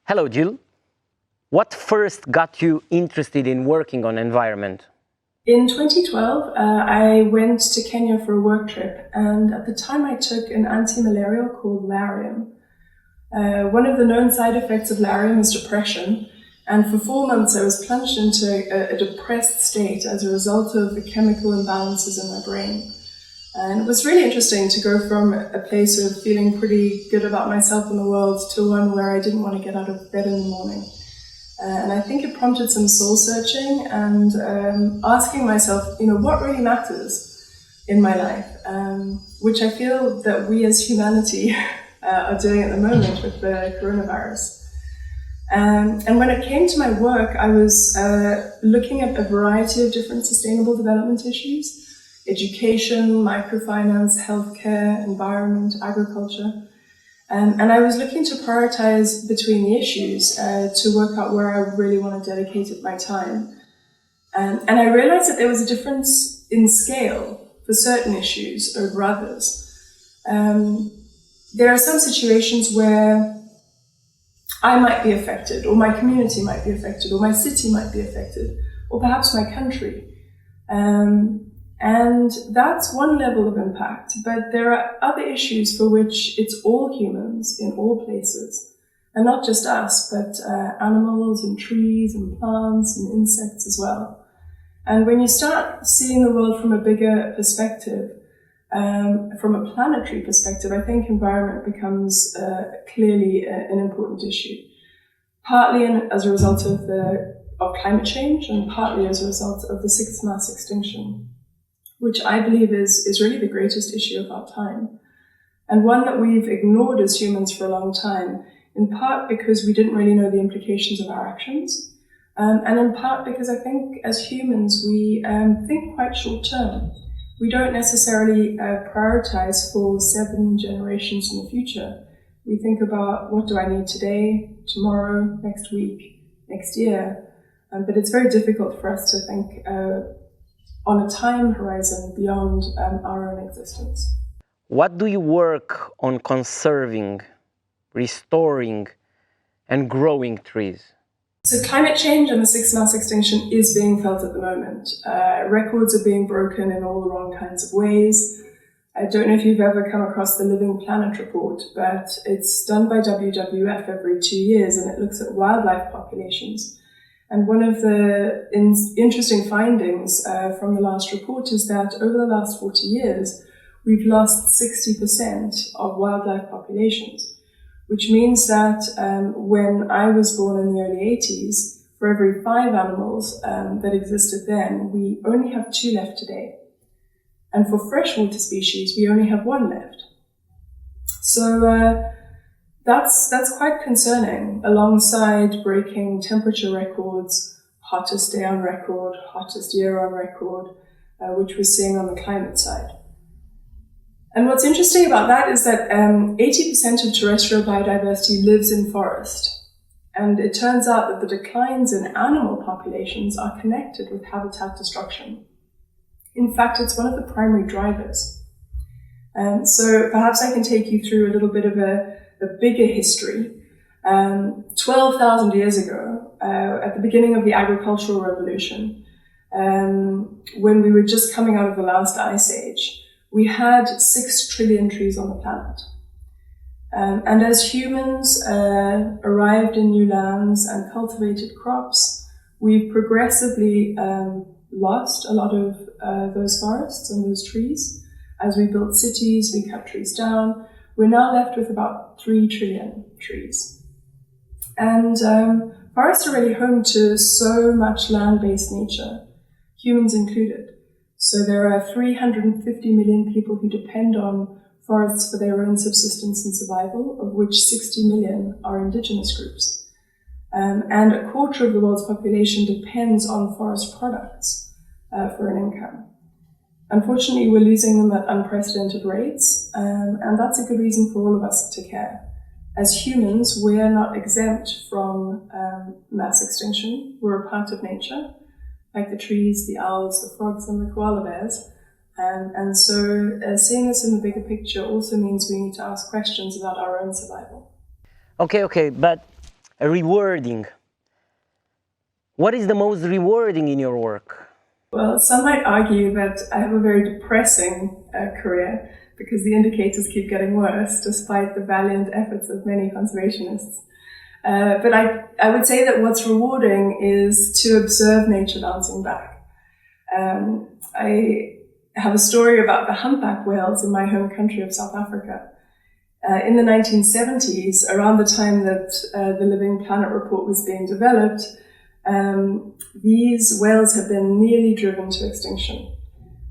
Hello, Gill. What first got you interested in working on environment? In 2012, I went to Kenya for a work trip, and at the time I took an anti-malarial called Lariam. One of the known side effects of Lariam is depression, and for 4 months I was plunged into a depressed state as a result of the chemical imbalances in my brain. And it was really interesting to go from a place of feeling pretty good about myself and the world to one where I didn't want to get out of bed in the morning. And I think it prompted some soul searching and asking myself, what really matters in my life, which I feel that we as humanity are doing at the moment with the coronavirus. And when it came to my work, I was looking at a variety of different sustainable development issues: education, microfinance, healthcare, environment, agriculture. And I was looking to prioritize between the issues to work out where I really want to dedicate my time. And I realized that there was a difference in scale for certain issues over others. There are some situations where I might be affected, or my community might be affected, or my city might be affected, or perhaps my country. And that's one level of impact, but there are other issues for which it's all humans in all places, and not just us, but animals and trees and plants and insects as well. And when you start seeing the world from a bigger perspective, from a planetary perspective, I think environment becomes clearly an important issue, partly as a result of climate change and partly as a result of the sixth mass extinction, which I believe is really the greatest issue of our time, and one that we've ignored as humans for a long time, in part because we didn't really know the implications of our actions, and in part because I think as humans we think quite short term. We don't necessarily prioritize for 7 generations in the future. We think about, what do I need today, tomorrow, next week, next year, but it's very difficult for us to think on a time horizon beyond our own existence. What do you work on conserving, restoring, and growing trees? So climate change and the sixth mass extinction is being felt at the moment. Records are being broken in all the wrong kinds of ways. I don't know if you've ever come across the Living Planet report, but it's done by WWF every 2 years, and it looks at wildlife populations. And one of the interesting findings from the last report is that over the last 40 years, we've lost 60% of wildlife populations, which means that when I was born in the early 80s, for every 5 animals that existed then, we only have 2 left today. And for freshwater species, we only have 1 left. So that's quite concerning, alongside breaking temperature records, hottest day on record, hottest year on record, which we're seeing on the climate side. And what's interesting about that is that 80% of terrestrial biodiversity lives in forest. And it turns out that the declines in animal populations are connected with habitat destruction. In fact, it's one of the primary drivers. So perhaps I can take you through a little bit of a bigger history. 12,000 years ago, at the beginning of the agricultural revolution, when we were just coming out of the last ice age, we had 6 trillion trees on the planet. And as humans arrived in new lands and cultivated crops, we've progressively lost a lot of those forests and those trees. As we built cities, we cut trees down. We're now left with about 3 trillion trees. And forests are really home to so much land-based nature, humans included. So there are 350 million people who depend on forests for their own subsistence and survival, of which 60 million are indigenous groups. And a quarter of the world's population depends on forest products for an income. Unfortunately, we're losing them at unprecedented rates, and that's a good reason for all of us to care. As humans, we are not exempt from mass extinction. We're a part of nature, like the trees, the owls, the frogs, and the koala bears. And so seeing this in the bigger picture also means we need to ask questions about our own survival. Okay, but rewarding. What is the most rewarding in your work? Well, some might argue that I have a very depressing career because the indicators keep getting worse despite the valiant efforts of many conservationists. But I would say that what's rewarding is to observe nature bouncing back. I have a story about the humpback whales in my home country of South Africa. In the 1970s, around the time that the Living Planet report was being developed, these whales had been nearly driven to extinction.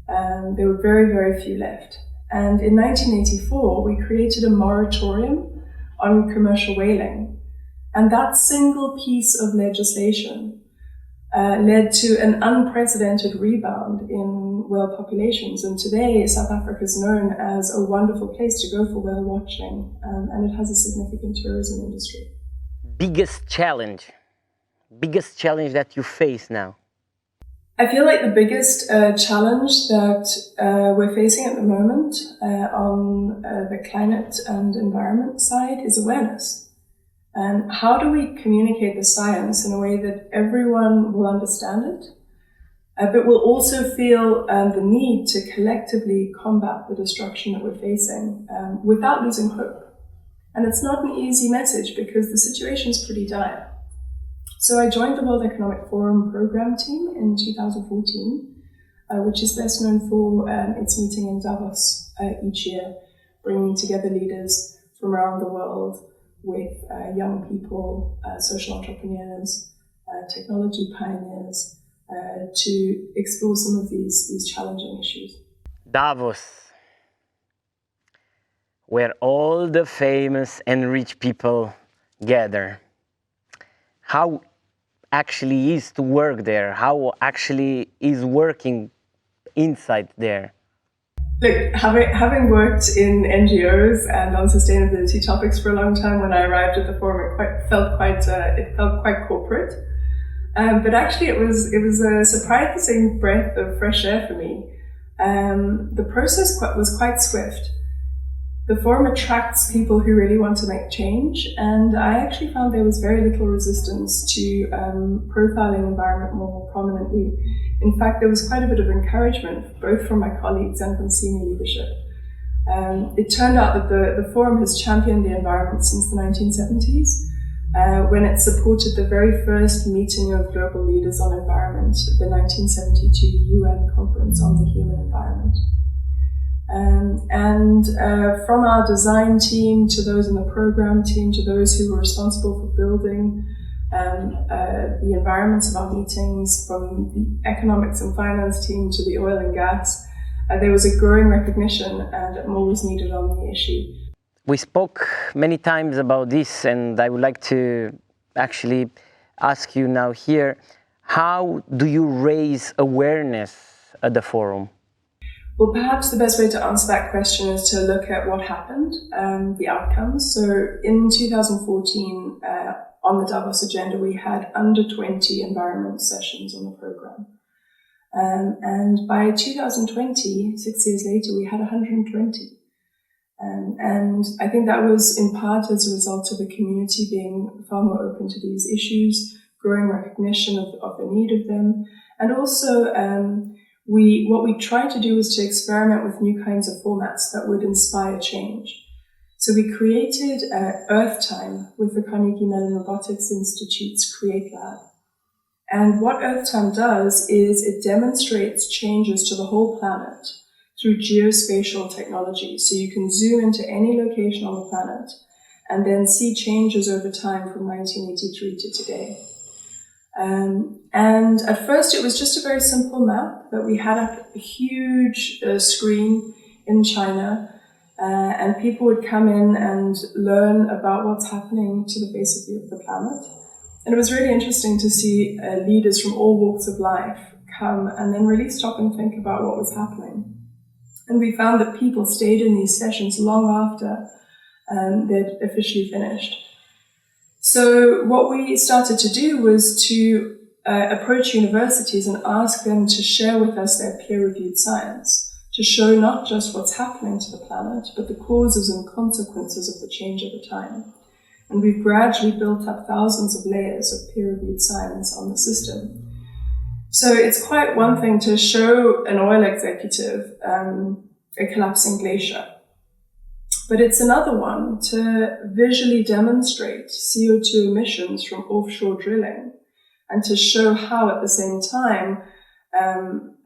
There were very, very few left. And in 1984, we created a moratorium on commercial whaling. And that single piece of legislation led to an unprecedented rebound in whale populations. And today, South Africa is known as a wonderful place to go for whale watching, and it has a significant tourism industry. Biggest challenge that you face now? I feel like the biggest challenge that we're facing at the moment on the climate and environment side is awareness. And how do we communicate the science in a way that everyone will understand it, but will also feel the need to collectively combat the destruction that we're facing without losing hope? And it's not an easy message because the situation is pretty dire. So I joined the World Economic Forum program team in 2014, which is best known for its meeting in Davos each year, bringing together leaders from around the world with young people, social entrepreneurs, technology pioneers, to explore some of these challenging issues. Davos, where all the famous and rich people gather. How actually is to work there? How actually is working inside there? Look, having worked in NGOs and on sustainability topics for a long time, when I arrived at the forum, it felt quite corporate. But actually, it was a surprising breath of fresh air for me. The process was quite swift. The forum attracts people who really want to make change, and I actually found there was very little resistance to profiling environment more prominently. In fact, there was quite a bit of encouragement, both from my colleagues and from senior leadership. It turned out that the forum has championed the environment since the 1970s, when it supported the very first meeting of global leaders on environment, the 1972 UN Conference on the Human Environment. From our design team to those in the program team to those who were responsible for building the environments of our meetings, from the economics and finance team to the oil and gas, there was a growing recognition that more was needed on the issue. We spoke many times about this, and I would like to actually ask you now here, how do you raise awareness at the forum? Well, perhaps the best way to answer that question is to look at what happened, the outcomes. So in 2014, on the Davos agenda, we had under 20 environment sessions on the program. And by 2020, 6 years later, we had 120. And I think that was in part as a result of the community being far more open to these issues, growing recognition of the need of them, and also what we tried to do was to experiment with new kinds of formats that would inspire change. So we created Earth Time with the Carnegie Mellon Robotics Institute's Create Lab. And what Earth Time does is it demonstrates changes to the whole planet through geospatial technology. So you can zoom into any location on the planet and then see changes over time from 1983 to today. And at first it was just a very simple map that we had up a huge screen in China, and people would come in and learn about what's happening to the face of the planet. And it was really interesting to see leaders from all walks of life come and then really stop and think about what was happening. And we found that people stayed in these sessions long after they'd officially finished. So what we started to do was to approach universities and ask them to share with us their peer-reviewed science, to show not just what's happening to the planet, but the causes and consequences of the change over time. And we've gradually built up thousands of layers of peer-reviewed science on the system. So it's quite one thing to show an oil executive a collapsing glacier, but it's another one to visually demonstrate CO2 emissions from offshore drilling and to show how at the same time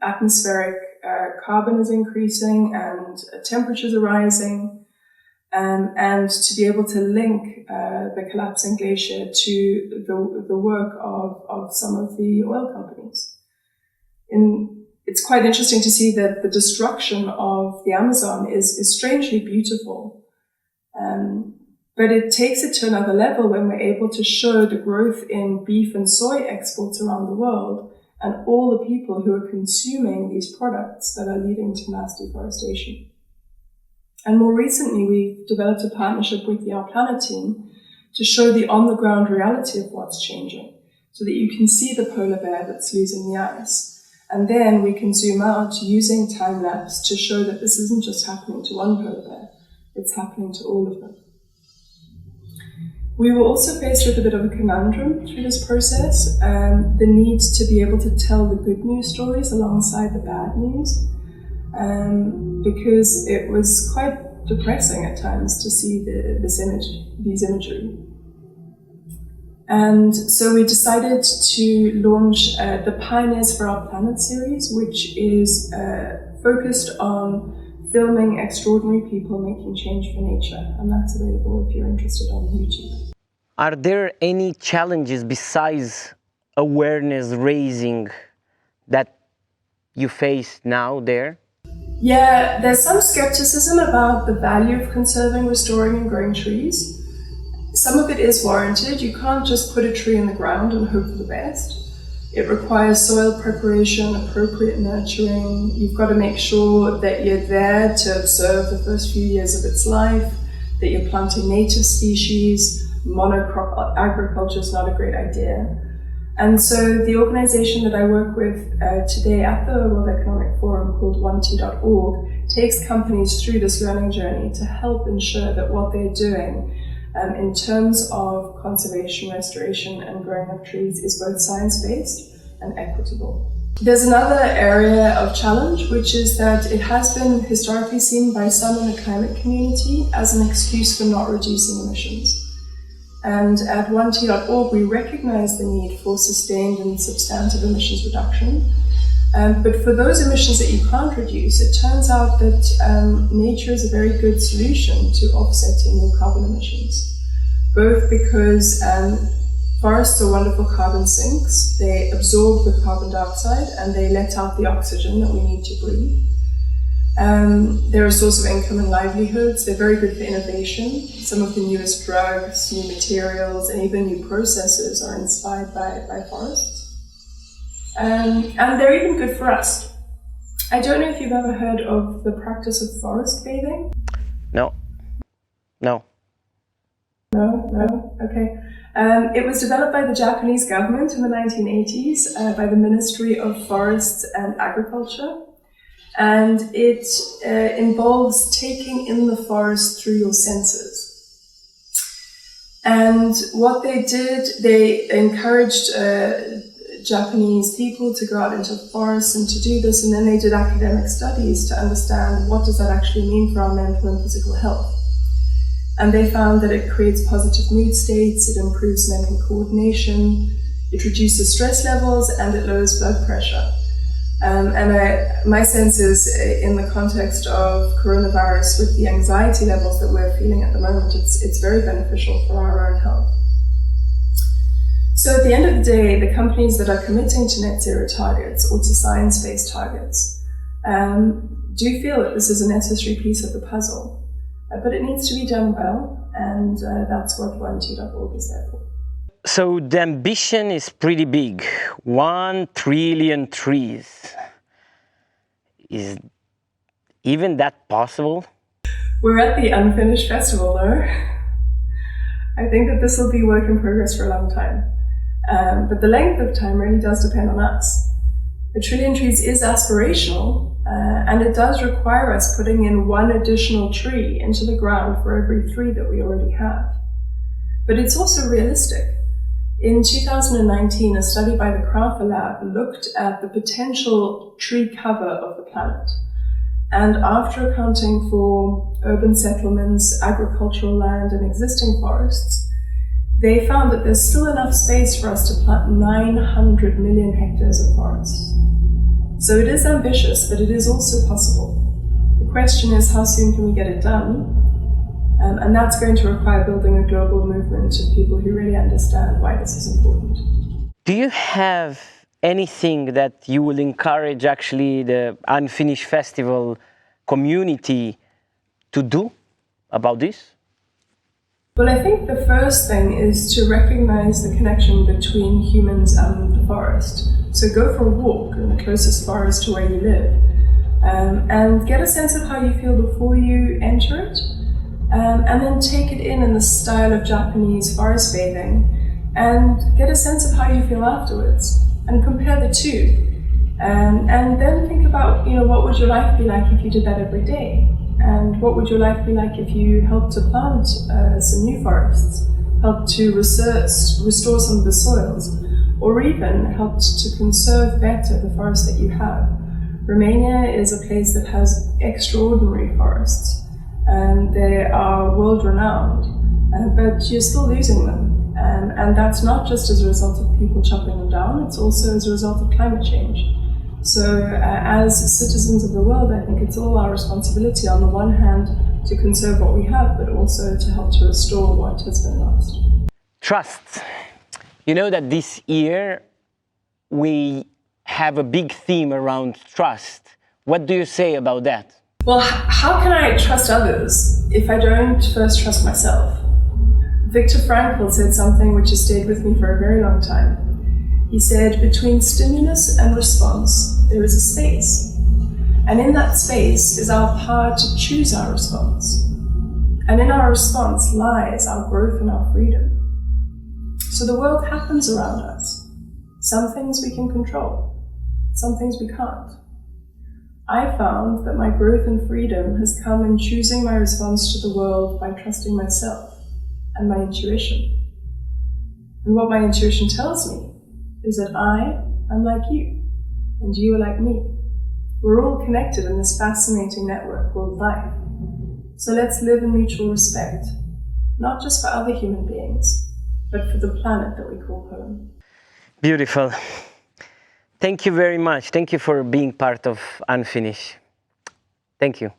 atmospheric carbon is increasing and temperatures are rising, and to be able to link the collapsing glacier to the work of some of the oil companies. It's quite interesting to see that the destruction of the Amazon is strangely beautiful. But it takes it to another level when we're able to show the growth in beef and soy exports around the world and all the people who are consuming these products that are leading to mass deforestation. And more recently, we've developed a partnership with the Our Planet team to show the on-the-ground reality of what's changing, so that you can see the polar bear that's losing the ice. And then we can zoom out using time-lapse to show that this isn't just happening to one polar bear, it's happening to all of them. We were also faced with a bit of a conundrum through this process, the need to be able to tell the good news stories alongside the bad news, because it was quite depressing at times to see these imagery. And so we decided to launch the Pioneers for Our Planet series, which is focused on filming extraordinary people making change for nature. And that's available if you're interested on YouTube. Are there any challenges besides awareness raising that you face now there? Yeah, there's some skepticism about the value of conserving, restoring and growing trees. Some of it is warranted. You can't just put a tree in the ground and hope for the best. It requires soil preparation, appropriate nurturing. You've got to make sure that you're there to observe the first few years of its life, that you're planting native species. Monocrop agriculture is not a great idea. And so the organization that I work with today at the World Economic Forum, called 1t.org, takes companies through this learning journey to help ensure that what they're doing in terms of conservation, restoration and growing of trees is both science-based and equitable. There's another area of challenge, which is that it has been historically seen by some in the climate community as an excuse for not reducing emissions. And at 1t.org, we recognize the need for sustained and substantive emissions reduction. But for those emissions that you can't reduce, it turns out that nature is a very good solution to offsetting low carbon emissions. Both because forests are wonderful carbon sinks. They absorb the carbon dioxide and they let out the oxygen that we need to breathe. They're a source of income and livelihoods. They're very good for innovation. Some of the newest drugs, new materials, and even new processes are inspired by forests. And they're even good for us. I don't know if you've ever heard of the practice of forest bathing. No. No? Okay. It was developed by the Japanese government in the 1980s by the Ministry of Forests and Agriculture. And it involves taking in the forest through your senses. And what they did, they encouraged Japanese people to go out into forests and to do this, and then they did academic studies to understand what does that actually mean for our mental and physical health. And they found that it creates positive mood states, it improves mental coordination, it reduces stress levels, and it lowers blood pressure. My sense is, in the context of coronavirus, with the anxiety levels that we're feeling at the moment, it's very beneficial for our own health. So at the end of the day, the companies that are committing to net zero targets or to science-based targets do feel that this is a necessary piece of the puzzle. But it needs to be done well, and that's what 1t.org is there for. So the ambition is pretty big, 1 trillion trees. Is even that possible? We're at the unfinished festival though. I think that this will be work in progress for a long time. But the length of time really does depend on us. A trillion trees is aspirational, and it does require us putting in 1 additional tree into the ground for every 3 that we already have. but it's also realistic. In 2019, a study by the Craft Lab looked at the potential tree cover of the planet. And after accounting for urban settlements, agricultural land, and existing forests, they found that there's still enough space for us to plant 900 million hectares of forests. So it is ambitious, but it is also possible. The question is, how soon can we get it done? And that's going to require building a global movement of people who really understand why this is important. Do you have anything that you will encourage actually the Unfinished Festival community to do about this? Well, I think the first thing is to recognize the connection between humans and the forest. So go for a walk in the closest forest to where you live, and get a sense of how you feel before you enter it. And then take it in the style of Japanese forest bathing and get a sense of how you feel afterwards and compare the two. And then think about, what would your life be like if you did that every day? And what would your life be like if you helped to plant some new forests, helped to restore some of the soils, or even helped to conserve better the forests that you have? Romania is a place that has extraordinary forests. They are world-renowned, but you're still losing them. And that's not just as a result of people chopping them down, it's also as a result of climate change. So as citizens of the world, I think it's all our responsibility, on the one hand, to conserve what we have, but also to help to restore what has been lost. Trust. You know that this year we have a big theme around trust. What do you say about that? Well, how can I trust others if I don't first trust myself? Viktor Frankl said something which has stayed with me for a very long time. He said, between stimulus and response, there is a space. And in that space is our power to choose our response. And in our response lies our growth and our freedom. So the world happens around us. Some things we can control, some things we can't. I found that my growth and freedom has come in choosing my response to the world by trusting myself and my intuition. And what my intuition tells me is that I am like you, and you are like me. We're all connected in this fascinating network called life. So let's live in mutual respect, not just for other human beings, but for the planet that we call home. Beautiful. Thank you very much. Thank you for being part of Unfinished. Thank you.